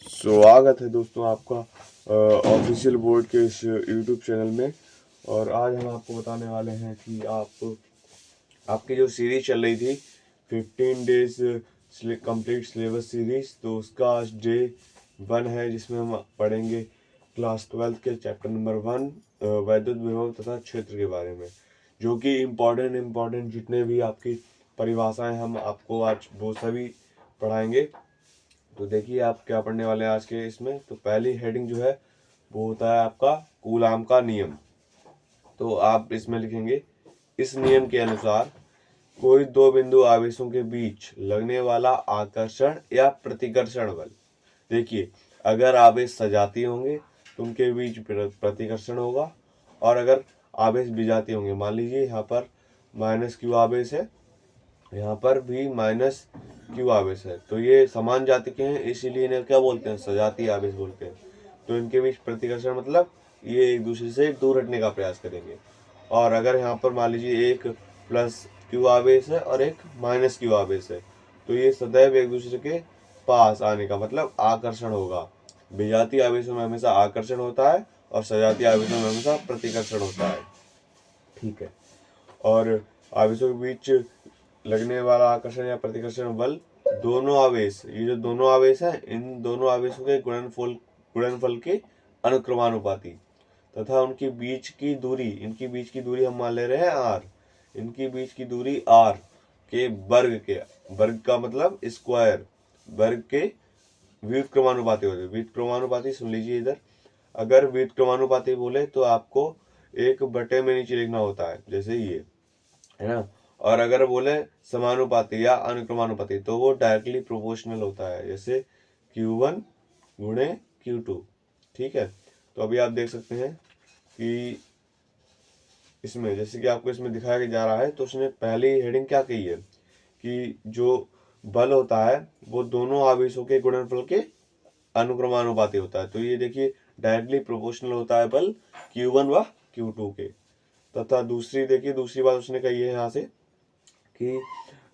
स्वागत है दोस्तों आपका ऑफिशियल बोर्ड के इस यूट्यूब चैनल में। और आज हम आपको बताने वाले हैं कि आपकी जो सीरीज चल रही थी 15 डेज कंप्लीट सिलेबस सीरीज, तो उसका आज डे 1 है, जिसमें हम पढ़ेंगे क्लास 12 के चैप्टर नंबर 1 वैद्युत विभव तथा क्षेत्र के बारे में, जो कि इम्पोर्टेंट जितने भी आपकी परिभाषाएं हम आपको आज वो सभी पढ़ाएंगे। तो देखिए आप क्या पढ़ने वाले हैं आज के इसमें। तो पहली हेडिंग जो है वो होता है आपका कूलाम का नियम। तो आप इसमें लिखेंगे, इस नियम के अनुसार कोई दो बिंदु आवेशों के बीच लगने वाला आकर्षण या प्रतिकर्षण बल। देखिए, अगर आवेश सजातीय होंगे तो उनके बीच प्रतिकर्षण होगा, और अगर आवेश विजातीय होंगे, मान लीजिए यहाँ पर माइनस क्यू आवेश है, यहाँ पर भी माइनस क्यू आवेश है, तो ये समान जाति के हैं, इसीलिए इन्हें क्या बोलते हैं, सजातीय आवेश बोलते हैं। तो इनके बीच प्रतिकर्षण मतलब ये एक दूसरे से दूर हटने का प्रयास करेंगे। और अगर यहाँ पर मान लीजिए एक प्लस क्यू आवेश है और एक माइनस क्यू आवेश है, तो ये सदैव एक दूसरे के पास आने का मतलब आकर्षण होगा। विजातीय आवेशों में हमेशा आकर्षण होता है और सजातीय आवेशों में हमेशा प्रतिकर्षण होता है। ठीक है। और आवेशों के बीच लगने वाला आकर्षण या प्रतिकर्षण बल, दोनों आवेश, ये जो दोनों आवेश हैं, इन दोनों आवेशों के गुणनफल के अनुक्रमानुपाती तथा उनकी बीच की दूरी, इनकी बीच की दूरी हम मान ले रहे हैं आर, इनकी बीच की दूरी आर के वर्ग का मतलब स्क्वायर, वर्ग के व्युत्क्रमानुपाती होते हैं। व्युत्क्रमानुपाती सुन लीजिए इधर, अगर व्युत्क्रमानुपाती बोले तो आपको एक बटे में नीचे लिखना होता है, जैसे ये है ना। और अगर बोले समानुपाती या अनुक्रमानुपाती तो वो डायरेक्टली प्रोपोर्शनल होता है, जैसे Q1 गुणे Q2। ठीक है। तो अभी आप देख सकते हैं कि इसमें जैसे कि आपको इसमें दिखाया जा रहा है, तो उसने पहली हेडिंग क्या कही है कि जो बल होता है वो दोनों आवेशों के गुणनफल के अनुक्रमानुपाती होता है। तो ये देखिए डायरेक्टली प्रोपोर्शनल होता है बल Q1 व Q2 के। तथा दूसरी देखिए, दूसरी बात उसने कही है यहाँ से कि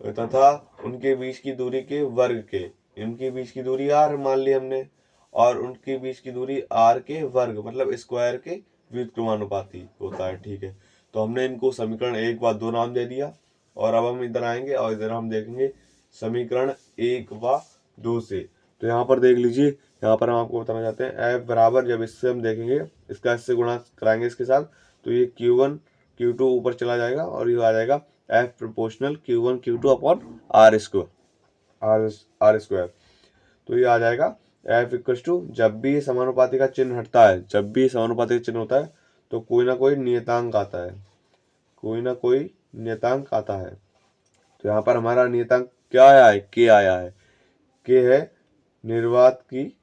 तथा उनके बीच की दूरी के वर्ग के, इनके बीच की दूरी आर मान ली हमने, और उनके बीच की दूरी आर के वर्ग मतलब स्क्वायर के व्युत्क्रमानुपाती होता है। ठीक है। तो हमने इनको समीकरण 1 व 2 नाम दे दिया, और अब हम इधर आएंगे और इधर हम देखेंगे समीकरण 1 व 2 से। तो यहाँ पर देख लीजिए, यहाँ पर हम आपको बताना चाहते हैं एफ बराबर, जब इससे हम देखेंगे, इसका इससे गुणा कराएंगे इसके साथ, तो ये Q1 Q2 ऊपर चला जाएगा और ये आ जाएगा F proportional Q1 Q2 upon R square. तो ये आ जाएगा एफ इक्वल टू, जब भी ये समानुपाती का चिन्ह हटता है, जब भी समानुपाती का चिन्ह होता है तो कोई ना कोई नियतांक आता है, कोई ना कोई नियतांक आता है। तो यहाँ पर हमारा नियतांक क्या आया है, के आया है। के है निर्वात की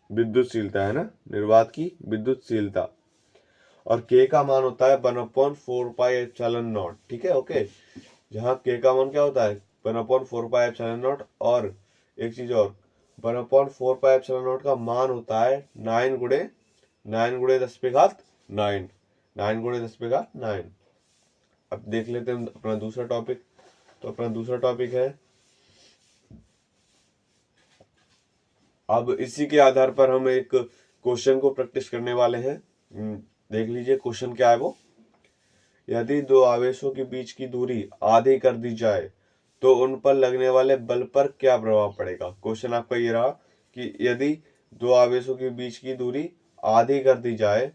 विद्युतशीलता, है ना, निर्वात की विद्युतशीलता। और के का मान होता है 1/4πε0। ठीक है, ओके। जहाँ के का मान क्या होता है 1/4πε0, और एक चीज और, 1/4πε0 का मान होता है 9 गुणे 10⁹ 9 गुणे 10⁹ 9। अब देख लेते हैं अपना दूसरा टॉपिक। तो अपना दूसरा टॉपिक है, अब इसी के आधार पर हम एक क्वेश्चन को प्रैक्टिस करने वाले हैं। देख लीजिए क्वेश्चन क्या है वो। यदि दो आवेशों के बीच की दूरी आधी कर दी जाए तो उन पर लगने वाले बल पर क्या प्रभाव पड़ेगा। क्वेश्चन आपका ये रहा कि यदि दो आवेशों के बीच की दूरी आधी कर दी जाए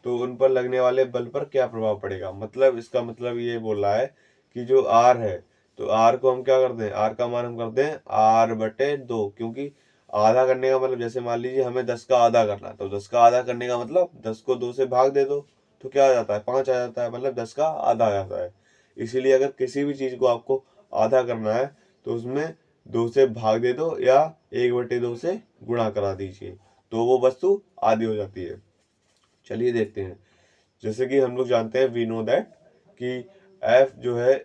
तो उन पर लगने वाले बल पर क्या प्रभाव पड़ेगा। मतलब इसका मतलब ये बोल रहा है कि जो आर है, तो आर को हम क्या करते हैं, आर का मान हम करते हैं R/2, क्योंकि आधा करने का मतलब, जैसे मान लीजिए हमें 10 का आधा करना है, तो 10 का आधा करने का मतलब 10 को 2 से भाग दे दो तो क्या आ जाता है, 5 आ जाता है, मतलब 10 का आधा आ जाता है। इसीलिए अगर किसी भी चीज को आपको आधा करना है तो उसमें 2 से भाग दे दो या 1/2 से गुणा करा दीजिए, तो वो वस्तु आधी हो जाती है। चलिए देखते हैं। जैसे कि हम लोग जानते हैं, वी नो दैट कि एफ जो है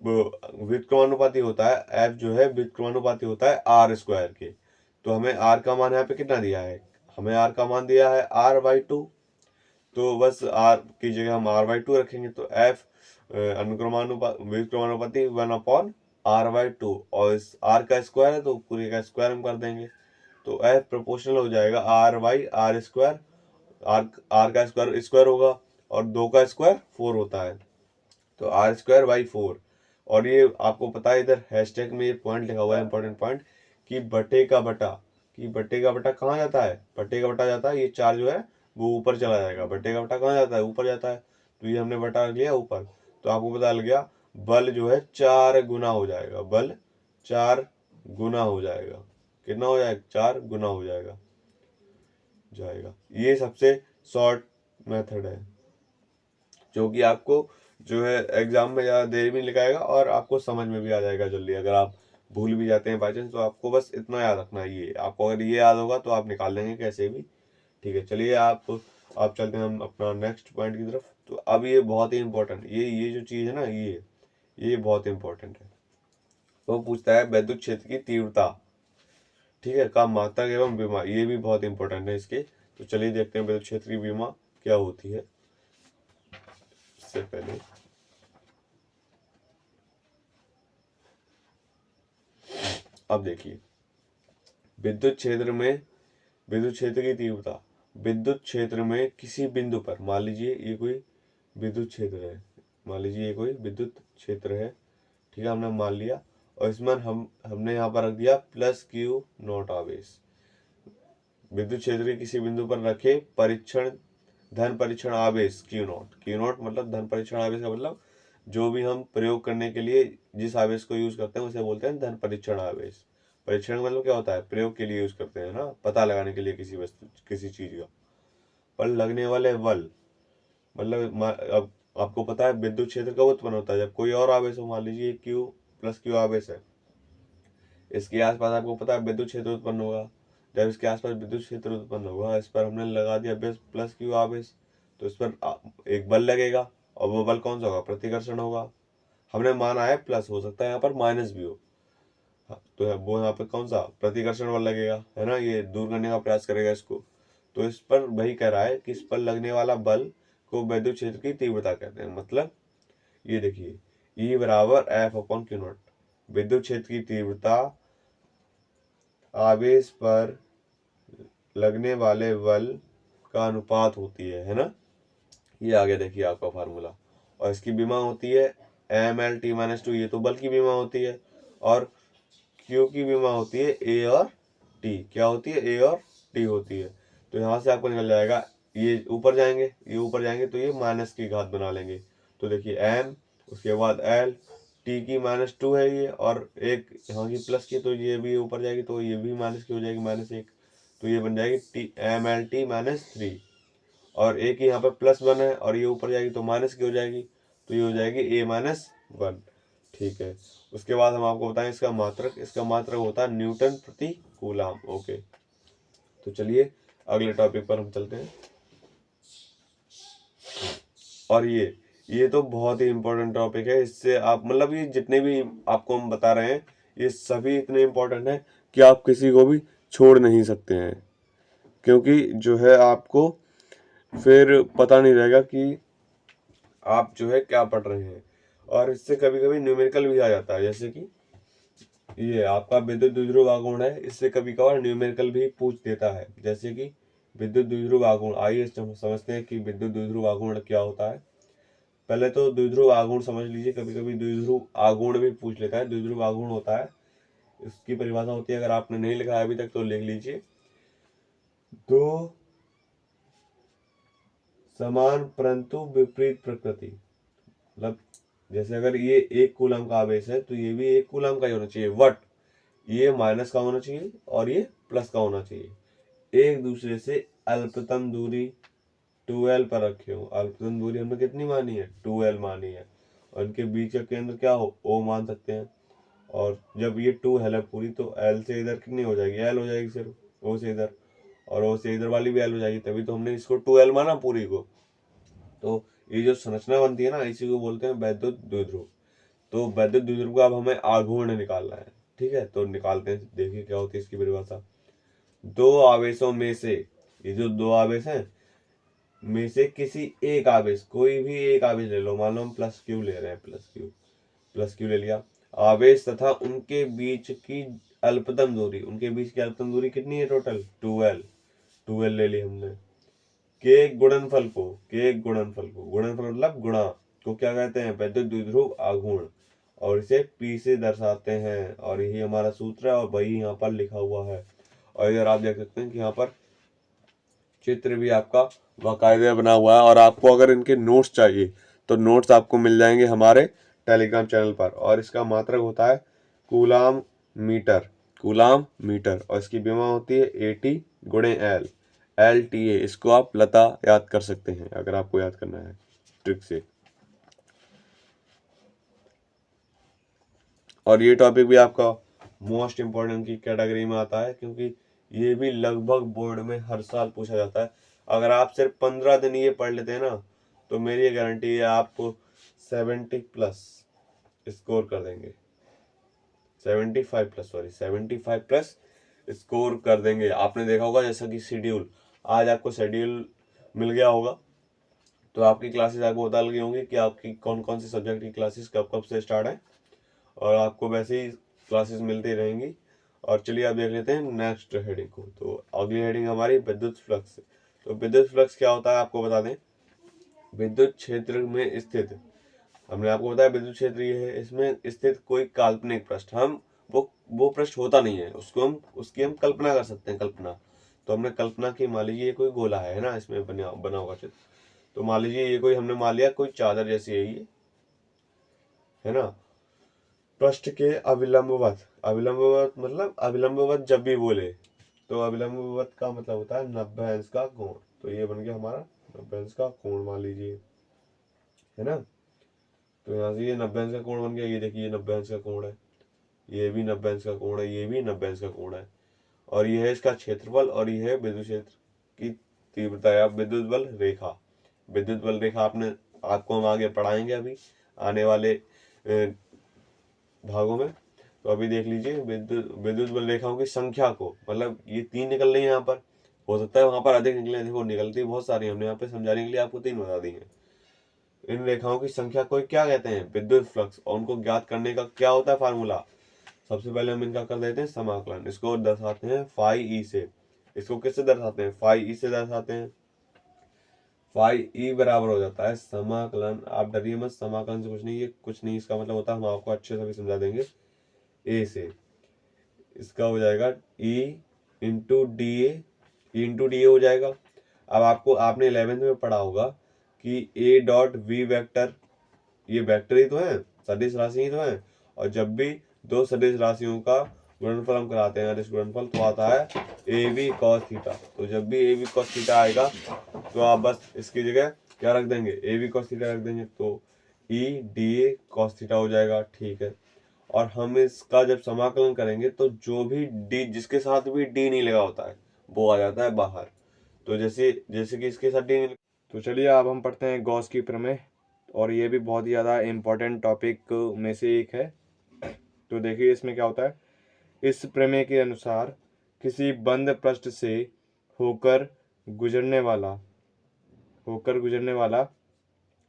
व्युत्क्रमानुपाती होता है, एफ जो है व्युत्क्रमानुपाती होता है आर स्क्वायर के। तो हमें आर का मान यहाँ पे कितना दिया है, हमें आर का मान दिया है R/2, तो बस आर की जगह हम R/2 रखेंगे। तो एफ व्युत्क्रमानुपाती 1/r r/2 और इस r का स्क्वायर है तो पूरे का स्क्वायर हम कर देंगे, तो f प्रोपोर्शनल हो जाएगा r/r²। r का स्क्वायर स्क्वायर होगा और 2 का स्क्वायर 4 होता है, तो r²/4। और ये आपको पता है इधर हैशटैग में ये पॉइंट लिखा हुआ है, इंपॉर्टेंट पॉइंट, कि बटे का बटा कहाँ जाता है, बटे का बटा जाता है, ये 4 जो है वो ऊपर चला जाएगा, बटे का बटा कहाँ जाता है, ऊपर जाता है, तो ये हमने बटा लिया ऊपर, तो आपको पता लग गया बल जो है 4 गुना हो जाएगा, बल 4 गुना हो जाएगा। कितना हो जाएगा, 4 गुना हो जाएगा। ये सबसे शॉर्ट मेथड है जो कि आपको जो है एग्जाम में ज़्यादा देर भी नहीं लगाएगा और आपको समझ में भी आ जाएगा जल्दी। अगर आप भूल भी जाते हैं बाई चांस तो आपको बस इतना याद रखना है, ये आपको अगर ये याद होगा तो आप निकाल लेंगे कैसे भी। ठीक है, चलिए आप चलते हैं हम अपना नेक्स्ट पॉइंट की तरफ। तो अब ये बहुत ही इंपॉर्टेंट, ये जो चीज़ है ना, ये बहुत इंपॉर्टेंट है। तो पूछता है विद्युत क्षेत्र की तीव्रता, ठीक है, का मात्रक एवं विमा, ये भी बहुत इंपॉर्टेंट है इसके। तो चलिए देखते हैं विद्युत क्षेत्र की विमा क्या होती है। इससे पहले अब देखिए, विद्युत क्षेत्र की तीव्रता, विद्युत क्षेत्र में किसी बिंदु पर, मान लीजिए ये कोई विद्युत क्षेत्र है, ठीक है, हमने मान लिया, और इसमें हमने यहाँ पर रख दिया +Q0 आवेश। विद्युत क्षेत्र के किसी बिंदु पर रखे धन परीक्षण आवेश Q0 मतलब धन परीक्षण आवेश का मतलब जो भी हम प्रयोग करने के लिए जिस आवेश को यूज करते हैं उसे बोलते हैं धन परीक्षण आवेश। परीक्षण मतलब क्या होता है, प्रयोग के लिए यूज करते हैं ना, पता लगाने के लिए किसी चीज का। पर लगने वाले बल मतलब अब आपको पता है विद्युत क्षेत्र कब उत्पन्न होता है, जब कोई और आवेश हो, मान लीजिए Q+Q आवेश है, इसके आसपास आपको पता है विद्युत क्षेत्र उत्पन्न होगा। जब इसके आसपास विद्युत क्षेत्र उत्पन्न होगा, इस पर हमने लगा दिया +Q आवेश, तो इस पर एक बल लगेगा, और वो बल कौन सा होगा, प्रतिकर्षण होगा। हमने माना है प्लस, हो सकता है यहाँ पर माइनस भी हो, तो वो यहाँ पर कौन सा प्रतिकर्षण बल लगेगा, है ना, ये दूर करने का प्रयास करेगा इसको। तो इस पर वही कह रहा है कि इस पर लगने वाला बल को विद्युत क्षेत्र की तीव्रता कहते हैं। मतलब ये देखिए, E = F/Q0, विद्युत क्षेत्र की तीव्रता आवेश पर लगने वाले बल का अनुपात होती है ना। ये आगे देखिए आपका फार्मूला, और इसकी विमा होती है mL/t - 2, ये तो बल की विमा होती है, और Q की विमा होती है A और T। क्या होती है, A और T होती है। तो यहाँ से आपको निकल जाएगा, ये ऊपर जाएंगे तो ये माइनस की घात बना लेंगे। तो देखिए m, उसके बाद L, T की -2 है ये, और एक यहाँ की प्लस की, तो ये भी ऊपर जाएगी तो ये भी माइनस की हो जाएगी, -1, तो ये बन जाएगी mL/t - 3, और एक यहाँ पर +1 है और ये ऊपर जाएगी तो माइनस की हो जाएगी, तो ये हो जाएगी A-1। ठीक है, उसके बाद हम आपको बताएं इसका मात्रक होता है न्यूटन प्रति कूलाम। ओके, तो चलिए अगले टॉपिक पर हम चलते हैं। और ये तो बहुत ही इंपॉर्टेंट टॉपिक है, इससे आप मतलब ये जितने भी आपको हम बता रहे हैं ये सभी इतने इंपॉर्टेंट हैं कि आप किसी को भी छोड़ नहीं सकते हैं, क्योंकि जो है आपको फिर पता नहीं रहेगा कि आप जो है क्या पढ़ रहे हैं। और इससे कभी कभी न्यूमेरिकल भी आ जाता है, जैसे कि ये आपका विद्युत द्विध्रुव आघूर्ण है, इससे कभी कभार न्यूमेरिकल भी पूछ देता है, जैसे कि विद्युत द्विध्रुव आघूर्ण। आइए समझते हैं कि विद्युत द्विध्रुव आघूर्ण क्या होता है। पहले तो द्विध्रुव आघूर्ण समझ लीजिए, कभी कभी द्विध्रुव आघूर्ण भी पूछ लेता है। द्विध्रुव आघूर्ण होता है, इसकी परिभाषा होती है, अगर आपने नहीं लिखा है अभी तक तो लिख लीजिए, दो समान परंतु विपरीत प्रकृति। मतलब जैसे अगर ये 1 कूलम का आवेश है तो ये भी 1 कूलम का ही होना चाहिए, बट ये माइनस का होना चाहिए और ये प्लस का होना चाहिए। एक दूसरे से अल्पतम दूरी 2l पर रखे हो। अल्पतम दूरी हमने कितनी मानी है, 2l मानी है, और इनके बीच का केंद्र क्या हो, O मान सकते हैं। और जब ये 2 है पूरी, तो L से इधर कितनी हो जाएगी, L हो जाएगी सिर्फ, O से इधर, और O से इधर वाली भी L हो जाएगी, तभी तो हमने इसको 2l माना पूरी को। तो ये जो संरचना बनती है ना, इसी को बोलते हैं वैद्युत द्विध्रुव। तो वैद्युत द्विध्रुव का अब हमें आघूर्ण निकालना है, ठीक है, तो निकालते हैं। देखिए क्या होती है इसकी परिभाषा। दो आवेशों में से, ये जो दो आवेश हैं में से किसी एक आवेश, कोई भी एक आवेश ले लो, मान लो हम +Q ले रहे हैं, +Q ले लिया, आवेश तथा उनके बीच की अल्पतम दूरी, उनके बीच की अल्पतम दूरी कितनी है टोटल 12 ले ली हमने। के गुणनफल मतलब गुणा को क्या कहते हैं, वैद्युत द्विध्रुव आघूर्ण, और इसे पी से दर्शाते हैं, और यही हमारा सूत्र है और वही यहाँ पर लिखा हुआ है। और इधर आप देख सकते हैं कि यहाँ पर चित्र भी आपका बाकायदा बना हुआ है। और आपको अगर इनके नोट्स चाहिए तो नोट्स आपको मिल जाएंगे हमारे टेलीग्राम चैनल पर। और इसका मात्रक होता है कूलाम मीटर, और इसकी विमा होती है AT गुणे LTA। इसको आप लता याद कर सकते हैं अगर आपको याद करना है ट्रिक से। और ये टॉपिक भी आपका मोस्ट इम्पोर्टेंट की कैटेगरी में आता है, क्योंकि ये भी लगभग बोर्ड में हर साल पूछा जाता है। अगर आप सिर्फ 15 दिन ये पढ़ लेते हैं ना, तो मेरी ये गारंटी है आपको 70+ स्कोर कर देंगे, 75+ स्कोर कर देंगे। आपने देखा होगा जैसा कि शेड्यूल, आज आपको शेड्यूल मिल गया होगा, तो आपकी क्लासेस आपको बता गई होंगी कि आपकी कौन कौन से सब्जेक्ट की क्लासेस कब कब से स्टार्ट है, और आपको वैसे ही क्लासेस मिलती रहेंगी। और चलिए आप देख लेते हैं नेक्स्ट हेडिंग को। तो अगली हेडिंग हमारी विद्युत फ्लक्स। तो विद्युत फ्लक्स क्या होता है आपको बता दें। विद्युत क्षेत्र में स्थित, हमने आपको बताया विद्युत क्षेत्र ये है, इसमें स्थित कोई काल्पनिक पृष्ठ, हम वो पृष्ठ होता नहीं है, उसकी हम कल्पना कर सकते हैं, कल्पना। तो हमने कल्पना की, मान लीजिए ये कोई गोला है ना, इसमें बना होगा चित्र। तो मान लीजिए ये कोई हमने मान लिया कोई चादर जैसी है ये, है ना। पृष्ठ के अविलंबवत मतलब अविलंबवत जब भी बोले तो अविलंबवत का मतलब होता है 90 अंश का कोण। तो ये बन गया हमारा 90 अंश का कोण मान लीजिए, है ना। तो यहाँ से ये 90 अंश का कोण बन गया। ये देखिए ये 90 अंश का कोण है, ये भी 90 अंश का कोण है, ये भी 90 अंश का कोण है। और ये है इसका क्षेत्रफल, और ये है विद्युत क्षेत्र की तीव्रता या विद्युत बल रेखा आपको हम आगे पढ़ाएंगे अभी आने वाले भागों में। तो अभी देख लीजिए विद्युत बल रेखाओं की संख्या को, मतलब ये 3 निकल रही है यहाँ पर, हो सकता है वहां पर अधिक निकले, देखो निकलती बहुत सारी, हमने यहाँ पे समझाने के लिए आपको 3 बता दी है। इन रेखाओं की संख्या को क्या कहते हैं, विद्युत फ्लक्स। और उनको ज्ञात करने का क्या होता है फार्मूला, सबसे पहले हम इनका कर देते हैं समाकलन। इसको दर्शाते हैं फाई ई से। इसको किससे दर्शाते हैं, फाई ई से दर्शाते हैं। फाई ई बराबर हो जाता है समाकलन, आप डरिए मत, समाकलन से कुछ नहीं इसका मतलब होता है, हम आपको अच्छे से भी समझा देंगे। ए से इसका हो जाएगा E × DA हो जाएगा। अब आपने 11th में पढ़ा होगा कि A.V वेक्टर, ये वेक्टर ही तो है, सदिश राशि ही तो है। और जब भी दो सदिश राशियों का गुणनफल हम कराते हैं, इस गुणनफल तो आता है AB cos थीटा। तो जब भी AB cos थीटा आएगा तो आप बस इसकी जगह क्या रख देंगे, AB cos थीटा रख देंगे, तो E/DA cos थीटा हो जाएगा, ठीक है। और हम इसका जब समाकलन करेंगे तो जो भी डी, जिसके साथ भी डी नहीं लगा होता है वो आ जाता है बाहर। तो जैसे जैसे कि इसके साथ डी नहीं। तो चलिए अब हम पढ़ते हैं गॉस की प्रमेय, और ये भी बहुत ही ज़्यादा इम्पोर्टेंट टॉपिक में से एक है। तो देखिए इसमें क्या होता है। इस प्रमेय के अनुसार किसी बंद पृष्ठ से होकर गुजरने वाला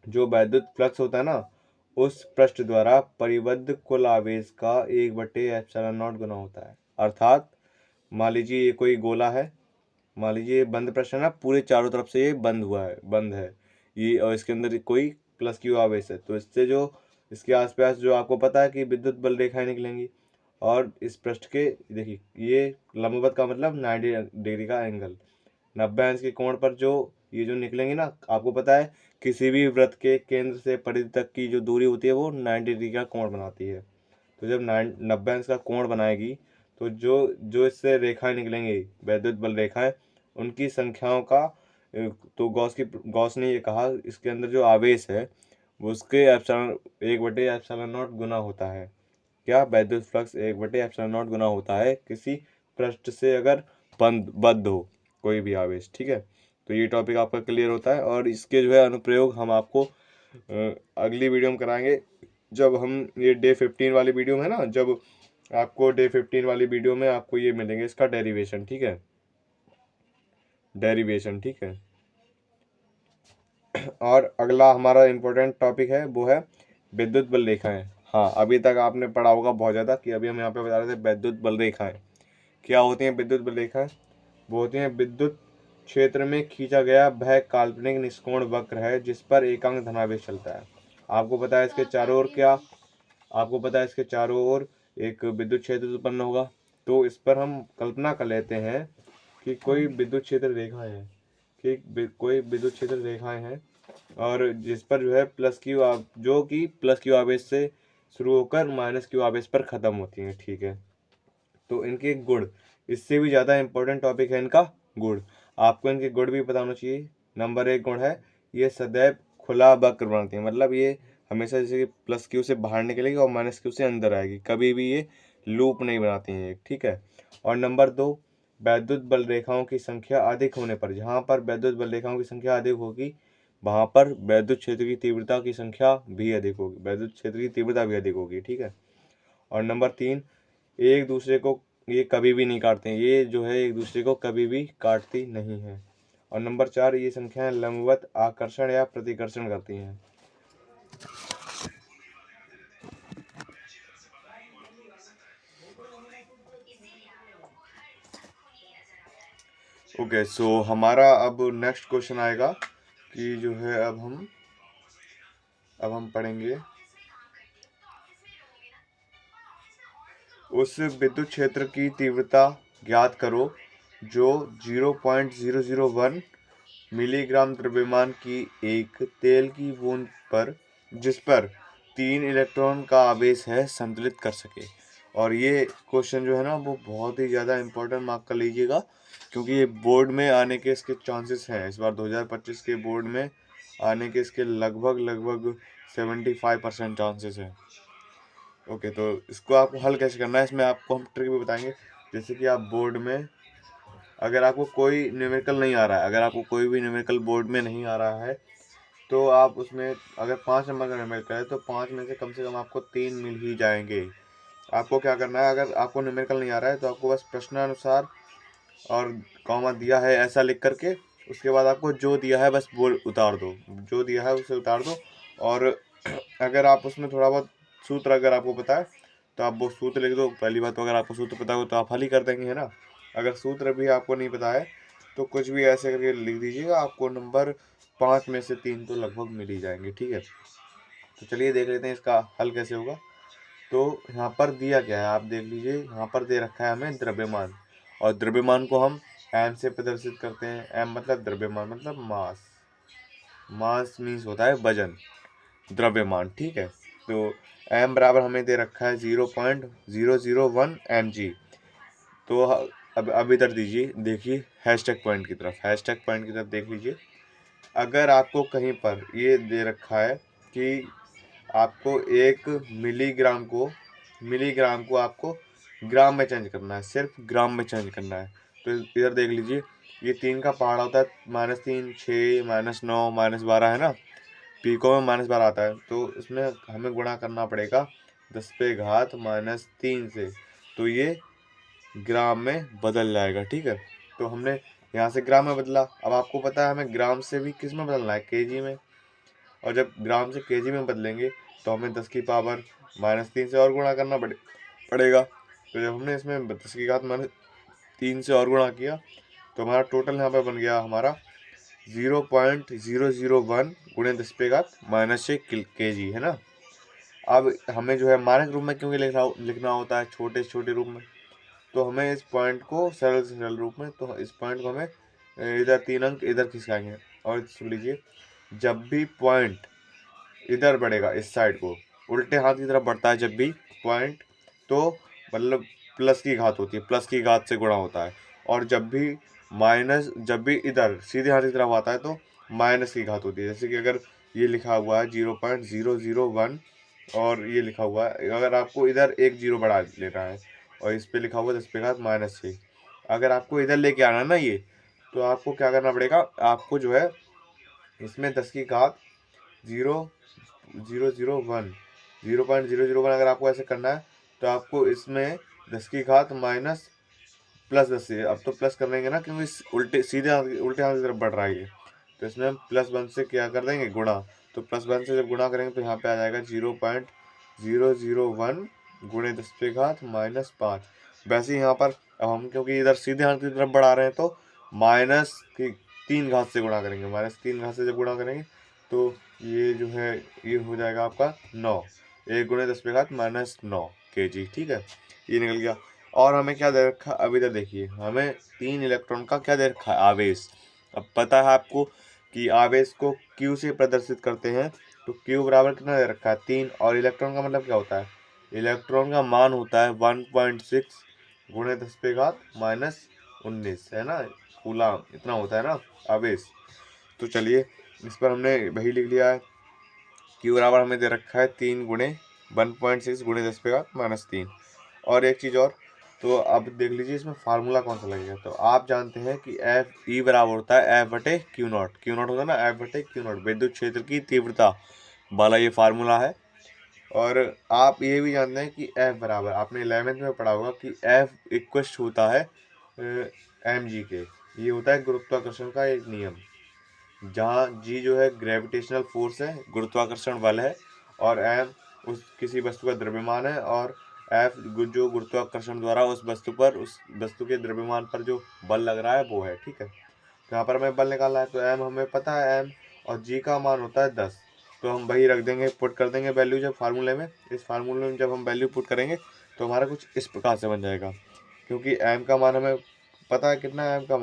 जो वैद्युत फ्लक्स होता है ना, उस पृष्ठ द्वारा परिबद्ध कुल आवेश का 1/ε0 गुना होता है। अर्थात मान लीजिए ये कोई गोला है, मान लीजिए बंद पृष्ठ है ना, पूरे चारों तरफ से ये बंद है ये, और इसके अंदर कोई प्लस क्यू आवेश है, तो इससे जो इसके आसपास जो आपको पता है कि विद्युत बल रेखाएं निकलेंगी। और इस पृष्ठ के देखिए ये लंबवत का मतलब 90 डिग्री का एंगल, 90 अंश के कोण पर जो ये जो निकलेंगे ना, आपको पता है किसी भी वृत्त के केंद्र से परिधि तक की जो दूरी होती है वो 90 डिग्री का कोण बनाती है। तो जब 90 अंश का कोण बनाएगी तो जो जो इससे रेखाएं निकलेंगी, वैद्युत बल रेखाएं, उनकी संख्याओं का, तो गॉस ने ये कहा इसके अंदर जो आवेश है वो उसके 1/ε0 गुना होता है। क्या, वैद्युत फ्लक्स 1/ε0 गुना होता है किसी पृष्ठ से अगर बद्ध हो कोई भी आवेश, ठीक है। तो ये टॉपिक आपका क्लियर होता है, और इसके जो है अनुप्रयोग हम आपको अगली वीडियो में कराएंगे, जब हम ये डे 15 वाली वीडियो में है ना, जब आपको डे 15 वाली वीडियो में आपको ये मिलेंगे इसका डेरिवेशन, ठीक है, डेरिवेशन, ठीक है। और अगला हमारा इम्पोर्टेंट टॉपिक है वो है विद्युत बल रेखाएं। हाँ, अभी तक आपने पढ़ा होगा बहुत ज़्यादा कि अभी हम यहाँ पे बता रहे थे विद्युत बल रेखाएं। क्या होती हैं विद्युत बल रेखाएं? वो होती हैं विद्युत क्षेत्र में खींचा गया वह काल्पनिक निष्कोण वक्र है जिस पर एकांक धनावेश चलता है। आपको पता है इसके चारों ओर क्या, आपको पता है इसके चारों ओर एक विद्युत क्षेत्र उत्पन्न होगा। तो इस पर हम कल्पना कर लेते हैं कि कोई विद्युत क्षेत्र रेखाएं हैं, कि कोई विद्युत क्षेत्र रेखाएं हैं और जिस पर जो है जो कि प्लस क्यू आवेश से शुरू होकर माइनस क्यू आवेश पर खत्म होती हैं। ठीक है, तो इनके गुण, इससे भी ज़्यादा इंपॉर्टेंट टॉपिक है इनका गुण। आपको इनके गुण भी पता होना चाहिए। नंबर 1 गुण है, ये सदैव खुला वक्र बनाती है, मतलब ये हमेशा जैसे कि प्लस क्यू से बाहर निकलेगी और माइनस क्यू से अंदर आएगी, कभी भी ये लूप नहीं बनाती हैं। ठीक है, और नंबर 2, वैद्युत बल रेखाओं की संख्या अधिक होने पर, जहाँ पर वैद्युत बल रेखाओं की संख्या अधिक होगी वहाँ पर वैद्युत क्षेत्र की तीव्रता की संख्या भी अधिक होगी, वैद्युत क्षेत्र की तीव्रता भी अधिक होगी। ठीक है, और नंबर 3, एक दूसरे को ये कभी भी नहीं काटते हैं, ये जो है एक दूसरे को कभी भी काटती नहीं है। और नंबर 4, ये संख्याएं लंबवत आकर्षण या प्रतिकर्षण करती हैं। ओके, सो हमारा अब नेक्स्ट क्वेश्चन आएगा कि जो है अब हम पढ़ेंगे उस विद्युत क्षेत्र की तीव्रता ज्ञात करो जो 0.001 मिलीग्राम द्रव्यमान की एक तेल की बूंद पर, जिस पर 3 इलेक्ट्रॉन का आवेश है, संतुलित कर सके। और ये क्वेश्चन जो है ना वो बहुत ही ज़्यादा इम्पोर्टेंट मार्क कर लीजिएगा, क्योंकि ये बोर्ड में आने के इसके चांसेस हैं। इस बार 2025 के बोर्ड में आने के इसके लगभग 75% चांसेस हैं। ओके, तो इसको आपको हल कैसे करना है, इसमें आपको हम ट्रिक भी बताएंगे। जैसे कि आप बोर्ड में अगर आपको कोई न्यूमेरिकल नहीं आ रहा है, अगर आपको कोई भी न्यूमेरिकल बोर्ड में नहीं आ रहा है, तो आप उसमें अगर 5 नंबर का न्यूमेरिकल है तो 5 में से कम आपको 3 मिल ही जाएंगे। आपको क्या करना है, अगर आपको न्यूमेरिकल नहीं आ रहा है तो आपको बस प्रश्नानुसार और कॉमा दिया है ऐसा लिख करके उसके बाद आपको जो दिया है बस वो उतार दो, जो दिया है उसे उतार दो। और अगर आप उसमें थोड़ा बहुत सूत्र अगर आपको पता है तो आप वो सूत्र लिख दो। पहली बात तो अगर आपको सूत्र पता हो तो आप हल ही कर देंगे, है ना। अगर सूत्र भी आपको नहीं पता है तो कुछ भी ऐसे करके लिख दीजिएगा, आपको नंबर 5 में से 3 तो लगभग मिल ही जाएंगे। ठीक है, तो चलिए देख लेते हैं इसका हल कैसे होगा। तो यहाँ पर दिया क्या है आप देख लीजिए, यहाँ पर दे रखा है हमें द्रव्यमान, और द्रव्यमान को हम एम से प्रदर्शित करते हैं। एम मतलब द्रव्यमान मतलब मास, मास मीन्स होता है वजन, द्रव्यमान। ठीक है, तो एम बराबर हमें दे रखा है 0.001 mg। तो अब इधर दीजिए, देखिए हैशटैग पॉइंट की तरफ, हैशटैग पॉइंट की तरफ देख लीजिए। अगर आपको कहीं पर ये दे रखा है कि आपको 1 मिलीग्राम को आपको ग्राम में चेंज करना है, सिर्फ ग्राम में चेंज करना है। तो इधर देख लीजिए, ये 3 का पहाड़ा होता है, -3, 6, -9, -12 है ना, पीको में -12 आता है। तो इसमें हमें गुणा करना पड़ेगा 10 पे घात -3 से, तो ये ग्राम में बदल जाएगा। ठीक है, तो हमने यहाँ से ग्राम में बदला। अब आपको पता है हमें ग्राम से भी किस में बदलना है, केजी में। और जब ग्राम से केजी में बदलेंगे तो हमें 10 की पावर -3 से और गुणा करना पड़ेगा। तो जब हमने इसमें 10 की घात -3 से और गुणा किया तो हमारा टोटल यहाँ पे बन गया हमारा 0.001 गुणे 10 पे घात -6 kg, है ना। अब हमें जो है मानक रूप में क्योंकि लिखना होता है छोटे से छोटे रूप में, तो हमें इस पॉइंट को सरल से सरल रूप में, तो इस पॉइंट को हमें इधर 3 अंक इधर खिसकाएंगे। और सुन लीजिए, जब भी पॉइंट इधर बढ़ेगा, इस साइड को उल्टे हाथ की तरफ बढ़ता है जब भी पॉइंट, तो मतलब प्लस की घात होती है, प्लस की घात से गुणा होता है। और जब भी इधर सीधे हाथ की तरफ आता है तो माइनस की घात होती है। जैसे कि अगर ये लिखा हुआ है 0.001 और ये लिखा हुआ है, अगर आपको इधर एक जीरो बढ़ा लेना है और इस पे लिखा हुआ है 10 पे घात -6, अगर आपको इधर लेके आना है ना ये, तो आपको क्या करना पड़ेगा, आपको जो है इसमें 10 की घात 0.001 अगर आपको ऐसे करना है तो आपको इसमें 10 की घात +10 से, अब तो प्लस कर देंगे ना क्योंकि उल्टे हाथ की तरफ बढ़ रहा है ये, तो इसमें हम +1 से क्या कर देंगे, गुणा। तो +1 से जब गुणा करेंगे तो यहाँ पे आ जाएगा 001 गुणे 10⁻⁻5। वैसे यहाँ पर अब हम क्योंकि इधर सीधे हाथ की तरफ बढ़ा रहे हैं तो माइनस की 3 घात से गुणा करेंगे। -3 घात से जब गुणा करेंगे तो ये जो है ये हो जाएगा आपका 9। 1 गुणे 10⁻⁻9 kg। ठीक है, ये निकल गया। और हमें क्या दे रखा है, अभी तक देखिए हमें 3 इलेक्ट्रॉन का क्या दे रखा है, आवेश। अब पता है आपको कि आवेश को Q से प्रदर्शित करते हैं, तो Q बराबर कितना दे रखा है, 3। और इलेक्ट्रॉन का मतलब क्या होता है, इलेक्ट्रॉन का मान होता है 1.6 गुणे 10⁻⁻19 है ना, कूलाम इतना होता है ना आवेश। तो चलिए इस पर हमने वही लिख लिया है, Q बराबर हमें दे रखा है 3 गुणे 1.6 गुणे 10⁻⁻3। और एक चीज़ और, तो अब देख लीजिए इसमें फार्मूला कौन सा लगेगा। तो आप जानते हैं कि F E बराबर होता है F/Q0। Q0 होता है ना F/Q0, विद्युत क्षेत्र की तीव्रता वाला ये फार्मूला है। और आप ये भी जानते हैं कि F बराबर, आपने 11th में पढ़ा होगा कि F इक्वल होता है mg के। ये होता है गुरुत्वाकर्षण का एक नियम, जहाँ g जो है ग्रेविटेशनल फोर्स है, गुरुत्वाकर्षण बल है, और m उस किसी वस्तु का द्रव्यमान है, और F जो गुरुत्वाकर्षण द्वारा उस वस्तु के द्रव्यमान पर जो बल लग रहा है वो है। ठीक है, तो यहाँ पर हमें बल निकालना है, तो m हमें पता है m, और g का मान होता है 10। तो हम वही रख देंगे, पुट कर देंगे वैल्यू जब फार्मूले में। इस फार्मूले में जब हम वैल्यू पुट करेंगे तो हमारा कुछ इस प्रकार से बन जाएगा, क्योंकि m का मान हमें पता है कितना है, m का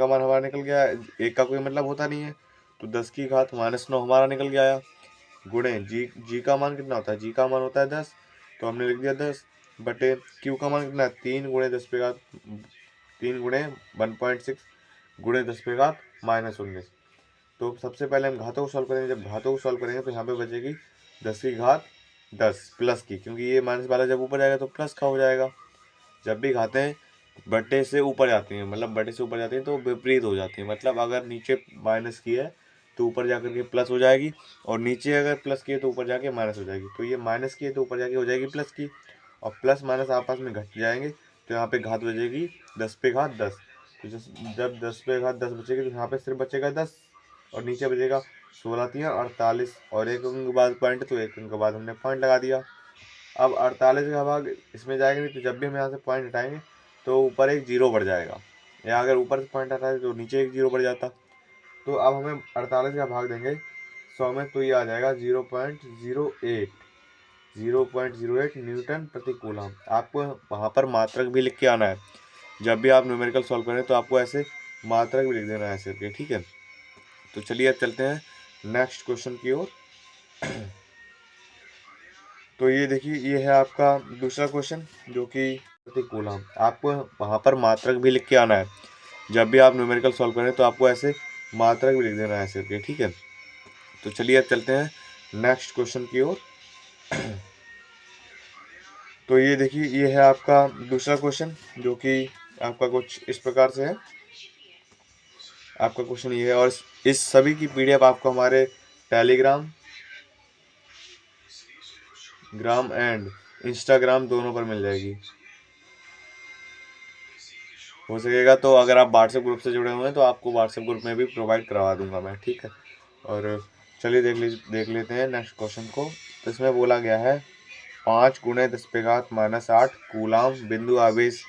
मान हमारा निकल गया है, एक का कोई मतलब होता नहीं है, तो 10⁻⁻9 हमारा निकल गया, गुणे जी का मान कितना होता है, जी का मान होता है 10, तो हमने लिख दिया 10 बटे क्यू का मान कितना है, 3 गुणे 1.6 गुणे 10⁻⁻19। तो सबसे पहले हम घातों को सॉल्व करेंगे। जब घातों को सॉल्व करेंगे तो यहाँ पे बचेगी 10⁻10 प्लस की, क्योंकि ये माइनस वाला जब ऊपर जाएगा तो प्लस का हो जाएगा। जब भी घातें बटे से ऊपर जाती हैं, मतलब बटे से ऊपर जाती हैं तो विपरीत हो जाती हैं, मतलब अगर नीचे माइनस की है तो ऊपर जाकर के प्लस हो जाएगी, और नीचे अगर प्लस की है तो ऊपर जाके माइनस हो जाएगी। तो ये माइनस की है तो ऊपर जाके हो जाएगी प्लस की, और प्लस माइनस आपस में घट जाएंगे, तो यहाँ पे घात बचेगी 10⁻10। तो जब 10⁻10 बचेगी तो यहाँ पे सिर्फ बचेगा 10, और नीचे बचेगा 16×3 = 48, और एक अंक के बाद पॉइंट, तो एक अंक के बाद हमने पॉइंट लगा दिया। अब 48 का भाग इसमें जाएगा नहीं, तो जब भी हम यहाँ से पॉइंट हटाएंगे तो ऊपर एक जीरो बढ़ जाएगा, या अगर ऊपर से पॉइंट हटाए तो नीचे एक जीरो बढ़ जाता। तो अब हमें 48 का भाग देंगे 100 में, तो ये आ जाएगा 0.08 न्यूटन प्रति कूलम। आपको वहाँ पर मात्रक भी लिख के आना है, जब भी आप न्यूमेरिकल सॉल्व करें तो आपको ऐसे मात्रक भी लिख देना है ऐसे करके। ठीक है, तो चलिए अब चलते हैं नेक्स्ट क्वेश्चन की ओर। तो ये देखिए, ये है आपका दूसरा क्वेश्चन, जो कि प्रति कूलम। आपको वहाँ पर मात्रक भी लिख के आना है, जब भी आप न्यूमेरिकल सॉल्व करें तो आपको ऐसे मात्रक भी लिख देना है ऐसे करके। ठीक है, तो चलिए अब चलते हैं नेक्स्ट क्वेश्चन की ओर। तो ये देखिए, ये है आपका दूसरा क्वेश्चन, जो कि आपका कुछ इस प्रकार से है। आपका क्वेश्चन ये है, और इस सभी की पीडीएफ आपको हमारे टेलीग्राम एंड इंस्टाग्राम दोनों पर मिल जाएगी। हो सकेगा तो अगर आप व्हाट्सएप ग्रुप से जुड़े हुए हैं तो आपको व्हाट्सएप ग्रुप में भी प्रोवाइड करवा दूंगा मैं। ठीक है, और चलिए देख लेते हैं नेक्स्ट क्वेश्चन को। तो इसमें बोला गया है 5 गुणे 10⁻⁻8 कूलाम बिंदु आवेश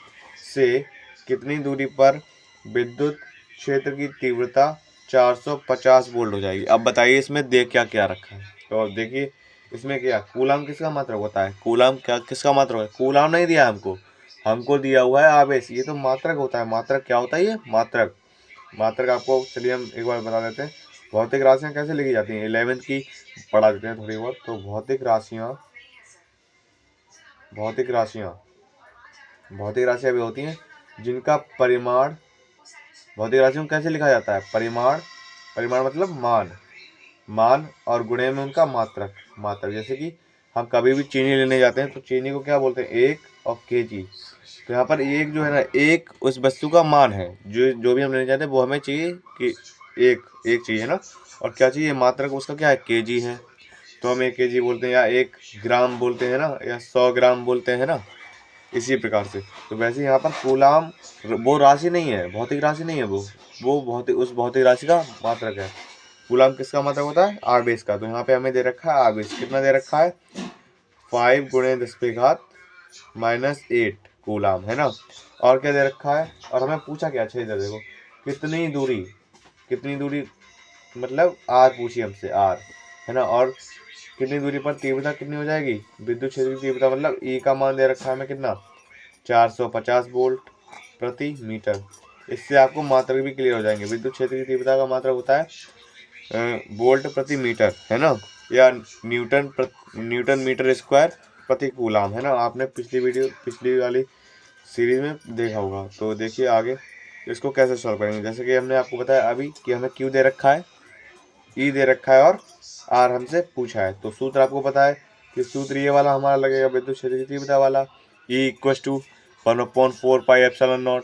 से कितनी दूरी पर विद्युत क्षेत्र की तीव्रता 450 वोल्ट हो जाएगी। अब बताइए इसमें दे क्या क्या रखा है। तो अब देखिए इसमें क्या, कूलाम किसका मात्रक होता है, कूलाम क्या किसका मात्रक है, कूलाम नहीं दिया हमको दिया हुआ है आवेश। ये तो मात्रक होता है। मात्रक क्या होता है, ये मात्रक आपको चलिए हम एक बार बता देते हैं। भौतिक राशियाँ कैसे लिखी जाती हैं, 11th की पढ़ा देते हैं थोड़ी बहुत। तो भौतिक राशियाँ भी होती हैं जिनका परिमाण, भौतिक राशियों को कैसे लिखा जाता है, परिमाण मतलब मान और गुणे में उनका मात्रक। जैसे कि हम कभी भी चीनी लेने जाते हैं तो चीनी को क्या बोलते हैं, एक और केजी। तो यहाँ पर एक जो है ना, एक उस वस्तु का मान है, जो भी हम लेने जाते हैं वो हमें चाहिए कि एक चाहिए ना, और क्या चाहिए, मात्रक उसका क्या है, केजी है। तो हम 1 केजी बोलते हैं, या 1 ग्राम बोलते हैं ना, या 100 ग्राम बोलते हैं ना, इसी प्रकार से। तो वैसे यहाँ पर कूलाम वो राशि नहीं है, भौतिक राशि नहीं है, वो उस भौतिक राशि का मात्रक है। कूलाम किसका मात्रक होता है, आवेश का। तो यहाँ पे हमें दे रखा है आवेश, कितना दे रखा है 5 गुणे 10 पे घात -8 कूलाम, है ना। और क्या दे रखा है, और हमें पूछा क्या, अच्छा इधर देखो, कितनी दूरी मतलब r पूछी हमसे, r, है ना। और कितनी दूरी पर तीव्रता कितनी हो जाएगी, विद्युत क्षेत्र की तीव्रता, मतलब E का मान दे रखा है हमें कितना, 450 वोल्ट प्रति मीटर। इससे आपको मात्रक भी क्लियर हो जाएंगे। विद्युत क्षेत्र की तीव्रता का मात्रक होता है वोल्ट प्रति मीटर, है ना, या न्यूटन मीटर स्क्वायर प्रति कूलाम, है ना। आपने पिछली वाली सीरीज में देखा होगा। तो देखिए आगे इसको कैसे सॉल्व करेंगे। जैसे कि हमने आपको बताया अभी कि हमें Q दे रखा है, E दे रखा है और R हमसे पूछा है। तो सूत्र आपको पता है कि सूत्र ये वाला हमारा लगेगा, विद्युत क्षेत्र की तीव्रता वाला, E = 1/4 pi epsilon not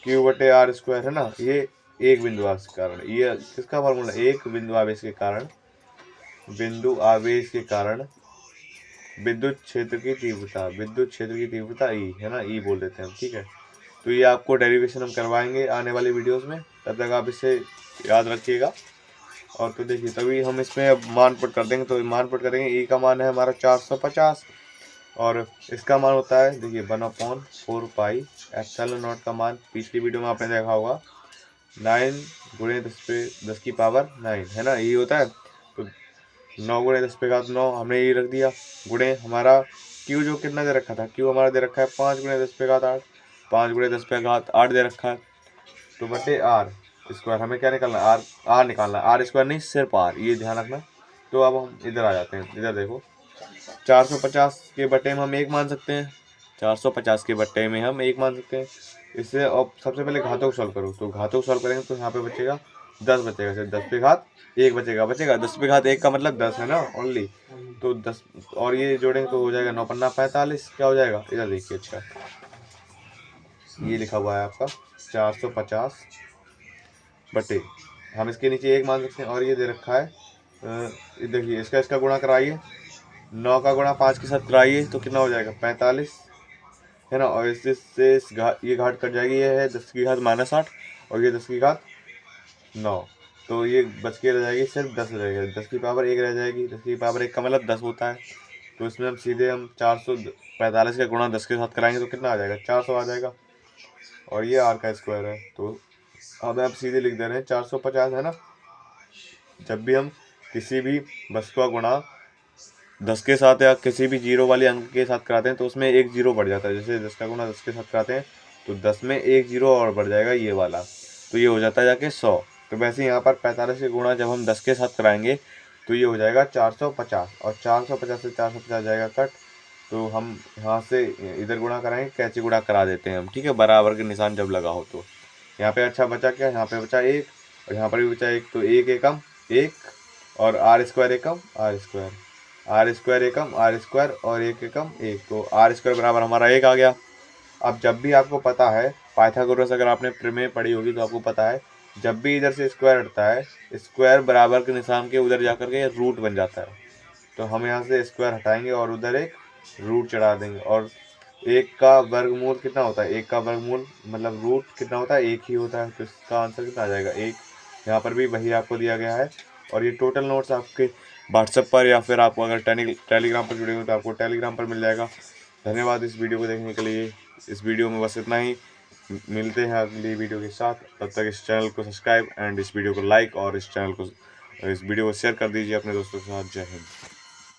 Q/r², है ना। ये एक बिंदु आवेश के कारण, ये किसका फॉर्मूला, एक बिंदु आवेश के कारण विद्युत क्षेत्र की तीव्रता E, है ना, E बोल देते हैं हम, ठीक है। तो ये आपको डेरिवेशन हम करवाएंगे आने वाली वीडियोस में, तब तक आप इसे याद रखिएगा। और तो देखिए तभी हम इसमें अब मान पुट कर देंगे। तो मान पुट करेंगे, E का मान है हमारा 450 और इसका मान होता है, देखिए 1/4 पाई एप्सिलॉन नॉट का मान पिछली वीडियो में आपने देखा होगा 9 गुणे 10 की पावर 9, है ना, ये होता है। तो 9 गुणे 10 पे घात 9 हमने ये रख दिया, गुणे हमारा Q जो कितना दे रखा था, Q हमारा दे रखा है 5 गुणे 10 पे घात 8, 5 गुणे 10 पे घात 8 दे रखा है। तो बटे r² हमें क्या निकालना है, r निकालना है, r² नहीं सिर्फ r, ये ध्यान रखना। तो अब हम इधर आ जाते हैं, इधर देखो 450 के बटे में हम 1 मान सकते हैं, 450 के बटे में हम 1 मान सकते हैं। इससे अब सबसे पहले घातों को सॉल्व करो। तो घातों को सॉल्व करेंगे तो यहाँ पे बचेगा 10 बचेगा, सिर्फ 10 पे घात 1 बचेगा 10 पे घात 1 का मतलब 10 है ना ओनली। तो 10 और ये जोड़ेंगे तो हो जाएगा 9 पन्ना 45, क्या हो जाएगा, इधर देखिए, अच्छा ये लिखा हुआ है आपका 450 बटे, हम इसके नीचे 1 मान सकते हैं। और ये दे रखा है देखिए इसका गुणा कराइए, 9 का गुणा 5 के साथ कराइए तो कितना हो जाएगा 45, है ना। और इससे ये घाट कट जाएगी, ये है 10 की घात -8 और ये 10 की घात 9, तो ये बच के रह जाएगी सिर्फ 10 रहेगा, 10 की पावर 1 रह जाएगी। 10 की पावर 1 का मतलब 10 होता है। तो इसमें हम सीधे 445 का गुणा 10 के साथ कराएंगे तो कितना आ जाएगा, 400 आ जाएगा। और ये r² है। तो अब आप सीधे लिख दे रहे हैं 450, है ना। जब भी हम किसी भी वस्तु का गुणा 10 के साथ या किसी भी जीरो वाले अंक के साथ कराते हैं तो उसमें एक जीरो बढ़ जाता है। जैसे 10 का गुणा 10 के साथ कराते हैं तो 10 में एक जीरो और बढ़ जाएगा, ये वाला, तो ये हो जाता है जाके 100। तो वैसे यहाँ पर 45 के गुणा जब हम 10 के साथ कराएंगे तो ये हो जाएगा 450 और 450 से 450 जाएगा कट। तो हम यहाँ से इधर गुणा कराएंगे, कैसे गुणा करा देते हैं हम, ठीक है, बराबर के निशान जब लगा हो। तो यहाँ पे अच्छा बचा क्या, यहाँ पे बचा 1 और यहाँ पर भी बचा 1, तो 1 एकम 1 और r² एकम r² एकम r² और 1 एकम 1, तो r² बराबर हमारा 1 आ गया। अब जब भी आपको पता है पाइथागोरस, अगर आपने प्रमेय पढ़ी होगी तो आपको पता है जब भी इधर से स्क्वायर हटता है, स्क्वायर बराबर के निशान के उधर जाकर के रूट बन जाता है। तो हम यहाँ से स्क्वायर हटाएंगे और उधर एक रूट चढ़ा देंगे। और 1 का वर्गमूल कितना होता है, 1 का वर्गमूल मतलब रूट कितना होता है, 1 ही होता है। तो इसका आंसर कितना आ जाएगा 1। यहाँ पर भी वही आपको दिया गया है। और ये टोटल नोट्स आपके व्हाट्सएप पर या फिर आपको अगर टेलीग्राम पर जुड़े हो तो आपको टेलीग्राम पर मिल जाएगा। धन्यवाद इस वीडियो को देखने के लिए। इस वीडियो में बस इतना ही, मिलते हैं अगली वीडियो के साथ। तब तक इस चैनल को सब्सक्राइब एंड इस वीडियो को लाइक और इस वीडियो को शेयर कर दीजिए अपने दोस्तों के साथ। जय हिंद।